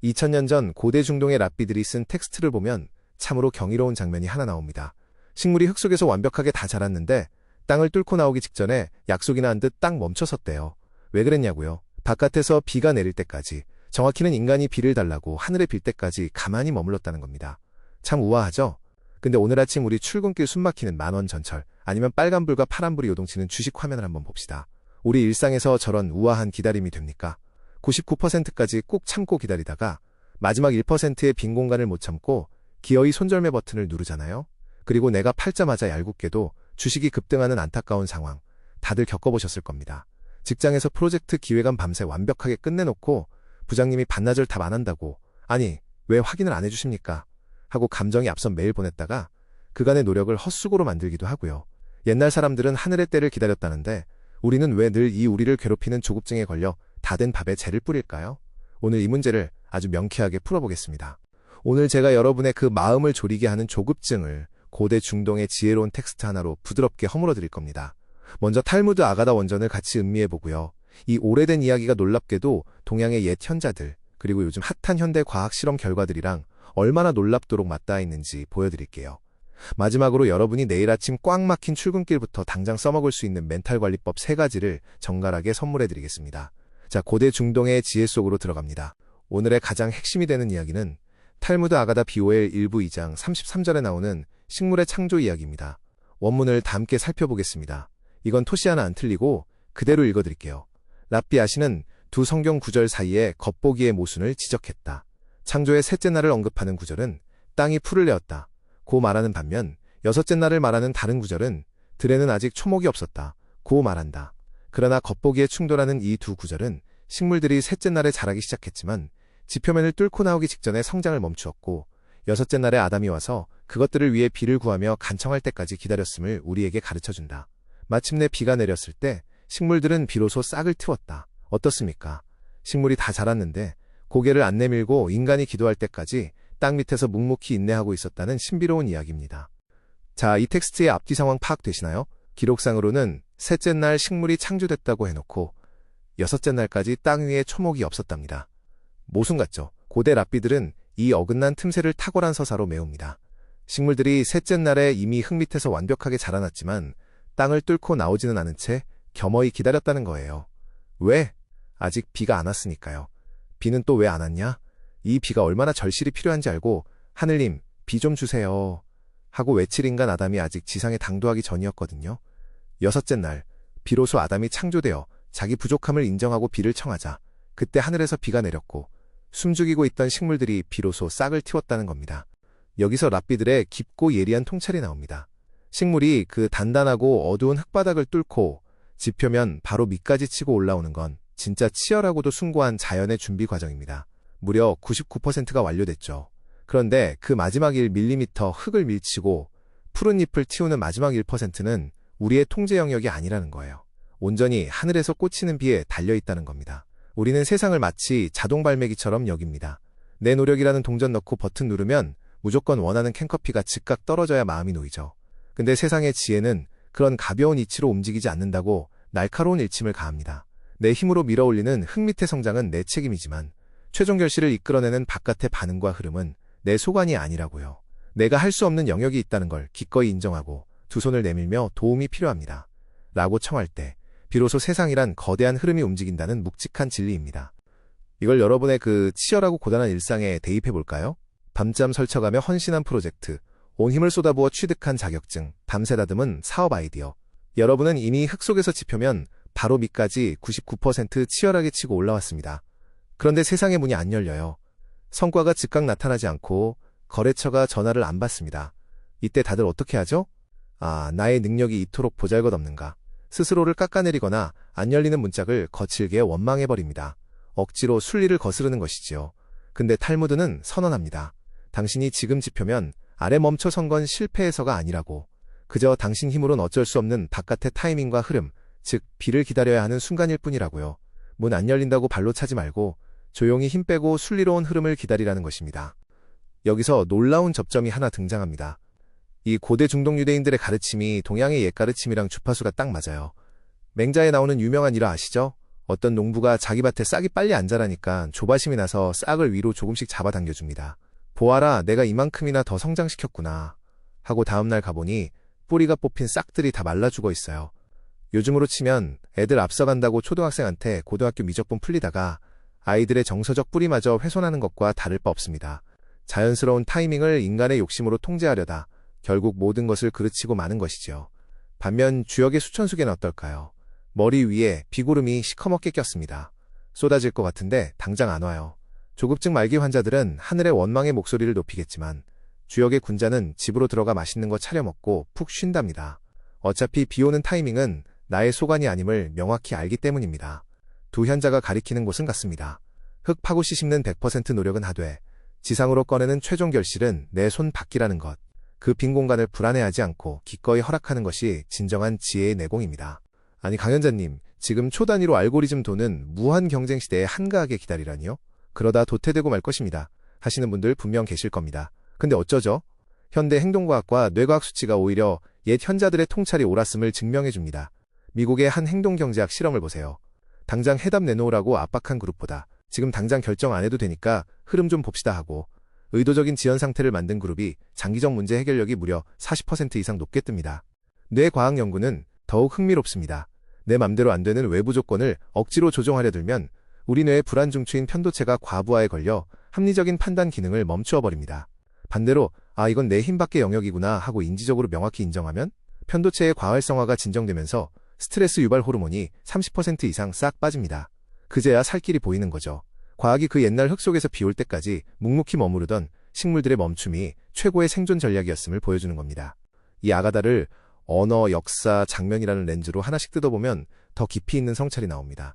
2000년 전 고대 중동의 랍비들이 쓴 텍스트를 보면 참으로 경이로운 장면이 하나 나옵니다. 식물이 흙 속에서 완벽하게 다 자랐는데 땅을 뚫고 나오기 직전에 약속이나 한 듯 딱 멈춰섰대요. 왜 그랬냐고요? 바깥에서 비가 내릴 때까지, 정확히는 인간이 비를 달라고 하늘에 빌 때까지 가만히 머물렀다는 겁니다. 참 우아하죠? 근데 오늘 아침 우리 출근길 숨막히는 만원 전철, 아니면 빨간불과 파란불이 요동치는 주식 화면을 한번 봅시다. 우리 일상에서 저런 우아한 기다림이 됩니까? 99%까지 꾹 참고 기다리다가 마지막 1%의 빈 공간을 못 참고 기어이 손절매 버튼을 누르잖아요? 그리고 내가 팔자마자 얄궂게도 주식이 급등하는 안타까운 상황, 다들 겪어보셨을 겁니다. 직장에서 프로젝트 기획안 밤새 완벽하게 끝내놓고 부장님이 반나절 답 안 한다고, 아니 왜 확인을 안 해주십니까? 하고 감정이 앞선 메일 보냈다가 그간의 노력을 헛수고로 만들기도 하고요. 옛날 사람들은 하늘의 때를 기다렸다는데 우리는 왜 늘 이 우리를 괴롭히는 조급증에 걸려 다 된 밥에 재를 뿌릴까요? 오늘 이 문제를 아주 명쾌하게 풀어보겠습니다. 오늘 제가 여러분의 그 마음을 졸이게 하는 조급증을 고대 중동의 지혜로운 텍스트 하나로 부드럽게 허물어 드릴 겁니다. 먼저 탈무드 아가다 원전을 같이 음미해보고요. 이 오래된 이야기가 놀랍게도 동양의 옛 현자들, 그리고 요즘 핫한 현대 과학 실험 결과들이랑 얼마나 놀랍도록 맞닿아 있는지 보여드릴게요. 마지막으로 여러분이 내일 아침 꽉 막힌 출근길부터 당장 써먹을 수 있는 멘탈 관리법 3가지를 정갈하게 선물해드리겠습니다. 자, 고대 중동의 지혜 속으로 들어갑니다. 오늘의 가장 핵심이 되는 이야기는 탈무드 아가다 비오엘 1부 2장 33절에 나오는 식물의 창조 이야기입니다. 원문을 다 함께 살펴보겠습니다. 이건 토시 하나 안 틀리고 그대로 읽어드릴게요. 랍비 아시는 두 성경 구절 사이에 겉보기의 모순을 지적했다. 창조의 셋째 날을 언급하는 구절은 땅이 풀을 내었다 고 말하는 반면 여섯째 날을 말하는 다른 구절은 들에는 아직 초목이 없었다 고 말한다. 그러나 겉보기에 충돌하는 이 두 구절은 식물들이 셋째 날에 자라기 시작했지만 지표면을 뚫고 나오기 직전에 성장을 멈추었고 여섯째 날에 아담이 와서 그것들을 위해 비를 구하며 간청할 때까지 기다렸음을 우리에게 가르쳐준다. 마침내 비가 내렸을 때 식물들은 비로소 싹을 틔웠다. 어떻습니까? 식물이 다 자랐는데 고개를 안 내밀고 인간이 기도할 때까지 땅 밑에서 묵묵히 인내하고 있었다는 신비로운 이야기입니다. 자, 이 텍스트의 앞뒤 상황 파악되시나요? 기록상으로는 셋째 날 식물이 창조됐다고 해놓고 여섯째 날까지 땅 위에 초목이 없었답니다. 모순 같죠? 고대 랍비들은 이 어긋난 틈새를 탁월한 서사로 메웁니다. 식물들이 셋째 날에 이미 흙 밑에서 완벽하게 자라났지만 땅을 뚫고 나오지는 않은 채 겸허히 기다렸다는 거예요. 왜? 아직 비가 안 왔으니까요. 비는 또 왜 안 왔냐? 이 비가 얼마나 절실히 필요한지 알고 하늘님, 비 좀 주세요 하고 외칠 인간 아담이 아직 지상에 당도하기 전이었거든요. 여섯째 날, 비로소 아담이 창조되어 자기 부족함을 인정하고 비를 청하자 그때 하늘에서 비가 내렸고 숨죽이고 있던 식물들이 비로소 싹을 틔웠다는 겁니다. 여기서 랍비들의 깊고 예리한 통찰이 나옵니다. 식물이 그 단단하고 어두운 흙바닥을 뚫고 지표면 바로 밑까지 치고 올라오는 건 진짜 치열하고도 숭고한 자연의 준비 과정입니다. 무려 99%가 완료됐죠. 그런데 그 마지막 1mm 흙을 밀치고 푸른 잎을 틔우는 마지막 1%는 우리의 통제 영역이 아니라는 거예요. 온전히 하늘에서 꽂히는 비에 달려있다는 겁니다. 우리는 세상을 마치 자동 발매기처럼 여깁니다. 내 노력이라는 동전 넣고 버튼 누르면 무조건 원하는 캔커피가 즉각 떨어져야 마음이 놓이죠. 근데 세상의 지혜는 그런 가벼운 이치로 움직이지 않는다고 날카로운 일침을 가합니다. 내 힘으로 밀어올리는 흙 밑의 성장은 내 책임이지만 최종 결실을 이끌어내는 바깥의 반응과 흐름은 내 소관이 아니라고요. 내가 할 수 없는 영역이 있다는 걸 기꺼이 인정하고 두 손을 내밀며 도움이 필요합니다. 라고 청할 때 비로소 세상이란 거대한 흐름이 움직인다는 묵직한 진리입니다. 이걸 여러분의 그 치열하고 고단한 일상에 대입해볼까요? 밤잠 설쳐가며 헌신한 프로젝트, 온 힘을 쏟아부어 취득한 자격증, 밤새 다듬은 사업 아이디어. 여러분은 이미 흙 속에서 지표면 바로 밑까지 99% 치열하게 치고 올라왔습니다. 그런데 세상의 문이 안 열려요. 성과가 즉각 나타나지 않고 거래처가 전화를 안 받습니다. 이때 다들 어떻게 하죠? 아, 나의 능력이 이토록 보잘것없는가. 스스로를 깎아내리거나 안 열리는 문짝을 거칠게 원망해버립니다. 억지로 순리를 거스르는 것이지요. 근데 탈무드는 선언합니다. 당신이 지금 지표면 아래 멈춰선 건 실패해서가 아니라고. 그저 당신 힘으로는 어쩔 수 없는 바깥의 타이밍과 흐름, 즉 비를 기다려야 하는 순간일 뿐이라고요. 문 안 열린다고 발로 차지 말고 조용히 힘 빼고 순리로운 흐름을 기다리라는 것입니다. 여기서 놀라운 접점이 하나 등장합니다. 이 고대 중동 유대인들의 가르침이 동양의 옛 가르침이랑 주파수가 딱 맞아요. 맹자에 나오는 유명한 일화 아시죠? 어떤 농부가 자기 밭에 싹이 빨리 안 자라니까 조바심이 나서 싹을 위로 조금씩 잡아당겨줍니다. 보아라, 내가 이만큼이나 더 성장시켰구나 하고 다음날 가보니 뿌리가 뽑힌 싹들이 다 말라 죽어 있어요. 요즘으로 치면 애들 앞서간다고 초등학생한테 고등학교 미적분 풀리다가 아이들의 정서적 뿌리마저 훼손하는 것과 다를 바 없습니다. 자연스러운 타이밍을 인간의 욕심으로 통제하려다 결국 모든 것을 그르치고 마는 것이지요. 반면 주역의 수천수계는 어떨까요? 머리 위에 비구름이 시커멓게 꼈습니다. 쏟아질 것 같은데 당장 안 와요. 조급증 말기 환자들은 하늘의 원망의 목소리를 높이겠지만 주역의 군자는 집으로 들어가 맛있는 거 차려 먹고 푹 쉰답니다. 어차피 비 오는 타이밍은 나의 소관이 아님을 명확히 알기 때문입니다. 두 현자가 가리키는 곳은 같습니다. 흙 파고 씨 심는 100% 노력은 하되 지상으로 꺼내는 최종 결실은 내 손 밖이라는 것. 그 빈 공간을 불안해하지 않고 기꺼이 허락하는 것이 진정한 지혜의 내공입니다. 아니 강연자님, 지금 초단위로 알고리즘 도는 무한 경쟁 시대에 한가하게 기다리라니요? 그러다 도태되고 말 것입니다. 하시는 분들 분명 계실 겁니다. 근데 어쩌죠? 현대 행동과학과 뇌과학 수치가 오히려 옛 현자들의 통찰이 옳았음을 증명해줍니다. 미국의 한 행동경제학 실험을 보세요. 당장 해답 내놓으라고 압박한 그룹보다 지금 당장 결정 안 해도 되니까 흐름 좀 봅시다 하고 의도적인 지연 상태를 만든 그룹이 장기적 문제 해결력이 무려 40% 이상 높게 뜹니다. 뇌과학 연구는 더욱 흥미롭습니다. 내 맘대로 안 되는 외부 조건을 억지로 조종하려 들면 우리 뇌의 불안중추인 편도체가 과부하에 걸려 합리적인 판단 기능을 멈추어 버립니다. 반대로 이건 내 힘밖의 영역이구나 하고 인지적으로 명확히 인정하면 편도체의 과활성화가 진정되면서 스트레스 유발 호르몬이 30% 이상 싹 빠집니다. 그제야 살 길이 보이는 거죠. 과학이 그 옛날 흙 속에서 비올 때까지 묵묵히 머무르던 식물들의 멈춤이 최고의 생존 전략이었음을 보여주는 겁니다. 이 아가다를 언어, 역사, 장면이라는 렌즈로 하나씩 뜯어보면 더 깊이 있는 성찰이 나옵니다.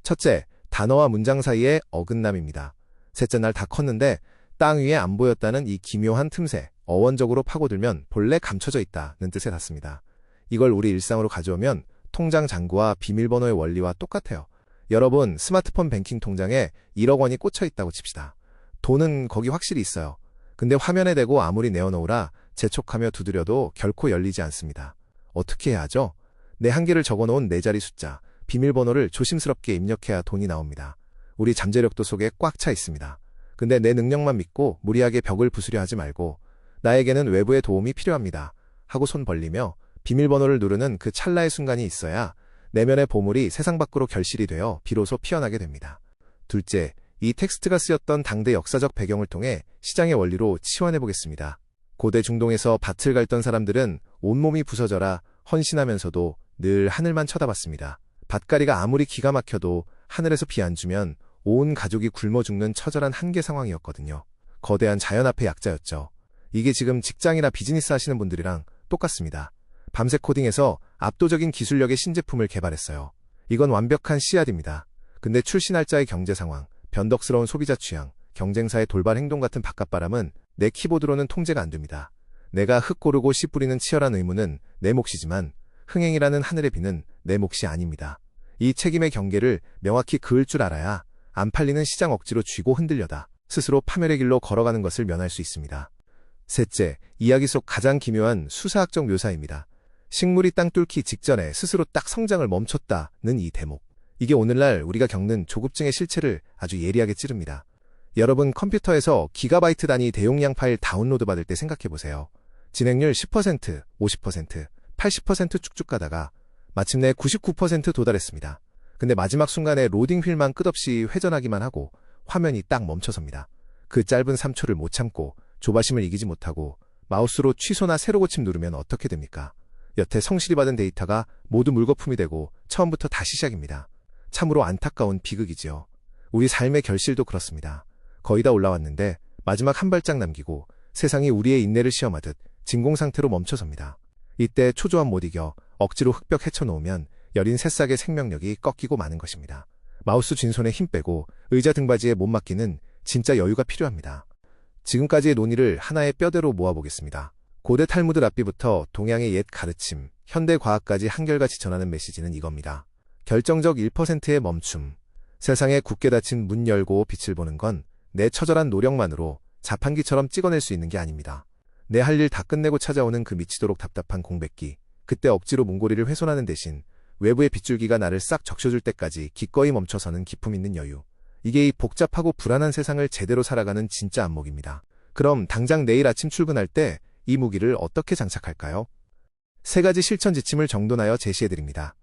첫째, 단어와 문장 사이의 어긋남입니다. 셋째 날 다 컸는데 땅 위에 안 보였다는 이 기묘한 틈새, 어원적으로 파고들면 본래 감춰져 있다는 뜻에 닿습니다. 이걸 우리 일상으로 가져오면 통장 잔고와 비밀번호의 원리와 똑같아요. 여러분, 스마트폰 뱅킹 통장에 1억 원이 꽂혀 있다고 칩시다. 돈은 거기 확실히 있어요. 근데 화면에 대고 아무리 내어놓으라 재촉하며 두드려도 결코 열리지 않습니다. 어떻게 해야 하죠? 내 한계를 적어놓은 4자리 숫자, 비밀번호를 조심스럽게 입력해야 돈이 나옵니다. 우리 잠재력도 속에 꽉 차 있습니다. 근데 내 능력만 믿고 무리하게 벽을 부수려 하지 말고 나에게는 외부의 도움이 필요합니다 하고 손 벌리며 비밀번호를 누르는 그 찰나의 순간이 있어야 내면의 보물이 세상 밖으로 결실이 되어 비로소 피어나게 됩니다. 둘째, 이 텍스트가 쓰였던 당대 역사적 배경을 통해 시장의 원리로 치환해 보겠습니다. 고대 중동에서 밭을 갈던 사람들은 온몸이 부서져라 헌신하면서도 늘 하늘만 쳐다봤습니다. 밭갈이가 아무리 기가 막혀도 하늘에서 비 안 주면 온 가족이 굶어 죽는 처절한 한계 상황이었거든요. 거대한 자연 앞의 약자였죠. 이게 지금 직장이나 비즈니스 하시는 분들이랑 똑같습니다. 밤새 코딩해서 압도적인 기술력의 신제품을 개발했어요. 이건 완벽한 씨앗입니다. 근데 출시 날짜의 경제 상황, 변덕스러운 소비자 취향, 경쟁사의 돌발 행동 같은 바깥바람은 내 키보드로는 통제가 안 됩니다. 내가 흙 고르고 씨 뿌리는 치열한 의무는 내 몫이지만 흥행이라는 하늘의 비는 내 몫이 아닙니다. 이 책임의 경계를 명확히 그을 줄 알아야 안 팔리는 시장 억지로 쥐고 흔들려다 스스로 파멸의 길로 걸어가는 것을 면할 수 있습니다. 셋째, 이야기 속 가장 기묘한 수사학적 묘사입니다. 식물이 땅 뚫기 직전에 스스로 딱 성장을 멈췄다는 이 대목. 이게 오늘날 우리가 겪는 조급증의 실체를 아주 예리하게 찌릅니다. 여러분 컴퓨터에서 기가바이트 단위 대용량 파일 다운로드 받을 때 생각해보세요. 진행률 10%, 50%, 80% 쭉쭉 가다가 마침내 99% 도달했습니다. 근데 마지막 순간에 로딩 휠만 끝없이 회전하기만 하고 화면이 딱 멈춰섭니다. 그 짧은 3초를 못 참고 조바심을 이기지 못하고 마우스로 취소나 새로 고침 누르면 어떻게 됩니까? 여태 성실히 받은 데이터가 모두 물거품이 되고 처음부터 다시 시작입니다. 참으로 안타까운 비극이지요. 우리 삶의 결실도 그렇습니다. 거의 다 올라왔는데 마지막 한 발짝 남기고 세상이 우리의 인내를 시험하듯 진공 상태로 멈춰섭니다. 이때 초조함 못 이겨 억지로 흙벽 헤쳐놓으면 여린 새싹의 생명력이 꺾이고 마는 것입니다. 마우스 쥔손에 힘 빼고 의자 등받이에 못 맡기는 진짜 여유가 필요합니다. 지금까지의 논의를 하나의 뼈대로 모아보겠습니다. 고대 탈무드 랍비부터 동양의 옛 가르침, 현대 과학까지 한결같이 전하는 메시지는 이겁니다. 결정적 1%의 멈춤. 세상에 굳게 닫힌 문 열고 빛을 보는 건 내 처절한 노력만으로 자판기처럼 찍어낼 수 있는 게 아닙니다. 내 할 일 다 끝내고 찾아오는 그 미치도록 답답한 공백기. 그때 억지로 문고리를 훼손하는 대신 외부의 빗줄기가 나를 싹 적셔줄 때까지 기꺼이 멈춰서는 기품 있는 여유. 이게 이 복잡하고 불안한 세상을 제대로 살아가는 진짜 안목입니다. 그럼 당장 내일 아침 출근할 때 이 무기를 어떻게 장착할까요? 3가지 실천 지침을 정돈하여 제시해드립니다.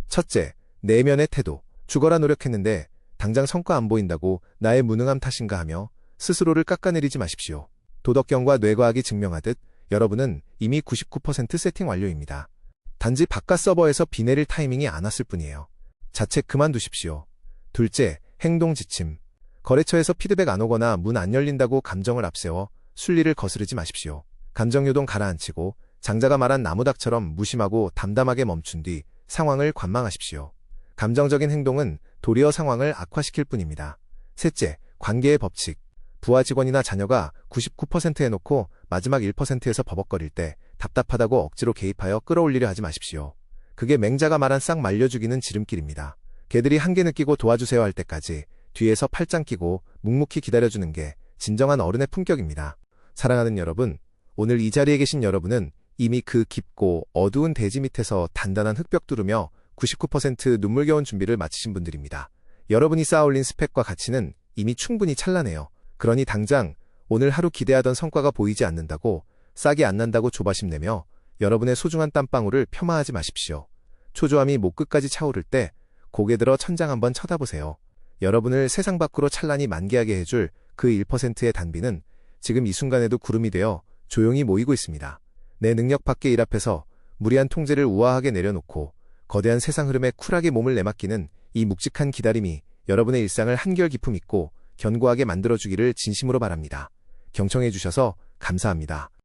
첫째, 내면의 태도. 죽어라 노력했는데 당장 성과 안 보인다고 나의 무능함 탓인가 하며 스스로를 깎아내리지 마십시오. 도덕경과 뇌과학이 증명하듯 여러분은 이미 99% 세팅 완료입니다. 단지 바깥 서버에서 비 내릴 타이밍이 안 왔을 뿐이에요. 자책 그만두십시오. 둘째, 행동 지침. 거래처에서 피드백 안 오거나 문 안 열린다고 감정을 앞세워 순리를 거스르지 마십시오. 감정요동 가라앉히고 장자가 말한 나무닥처럼 무심하고 담담하게 멈춘 뒤 상황을 관망하십시오. 감정적인 행동은 도리어 상황을 악화시킬 뿐입니다. 셋째, 관계의 법칙. 부하 직원이나 자녀가 99% 해놓고 마지막 1%에서 버벅거릴 때 답답하다고 억지로 개입하여 끌어올리려 하지 마십시오. 그게 맹자가 말한 싹 말려주기는 지름길입니다. 개들이 한계 느끼고 도와주세요 할 때까지 뒤에서 팔짱 끼고 묵묵히 기다려주는 게 진정한 어른의 품격입니다. 사랑하는 여러분, 오늘 이 자리에 계신 여러분은 이미 그 깊고 어두운 대지 밑에서 단단한 흙벽 뚫으며 99% 눈물겨운 준비를 마치신 분들입니다. 여러분이 쌓아올린 스펙과 가치는 이미 충분히 찬란해요. 그러니 당장 오늘 하루 기대하던 성과가 보이지 않는다고 싹이 안 난다고 조바심 내며 여러분의 소중한 땀방울을 폄하하지 마십시오. 초조함이 목 끝까지 차오를 때 고개 들어 천장 한번 쳐다보세요. 여러분을 세상 밖으로 찬란히 만개하게 해줄 그 1%의 단비는 지금 이 순간에도 구름이 되어 조용히 모이고 있습니다. 내 능력 밖의 일 앞에서 무리한 통제를 우아하게 내려놓고 거대한 세상 흐름에 쿨하게 몸을 내맡기는 이 묵직한 기다림이 여러분의 일상을 한결 기품 있고 견고하게 만들어주기를 진심으로 바랍니다. 경청해 주셔서 감사합니다.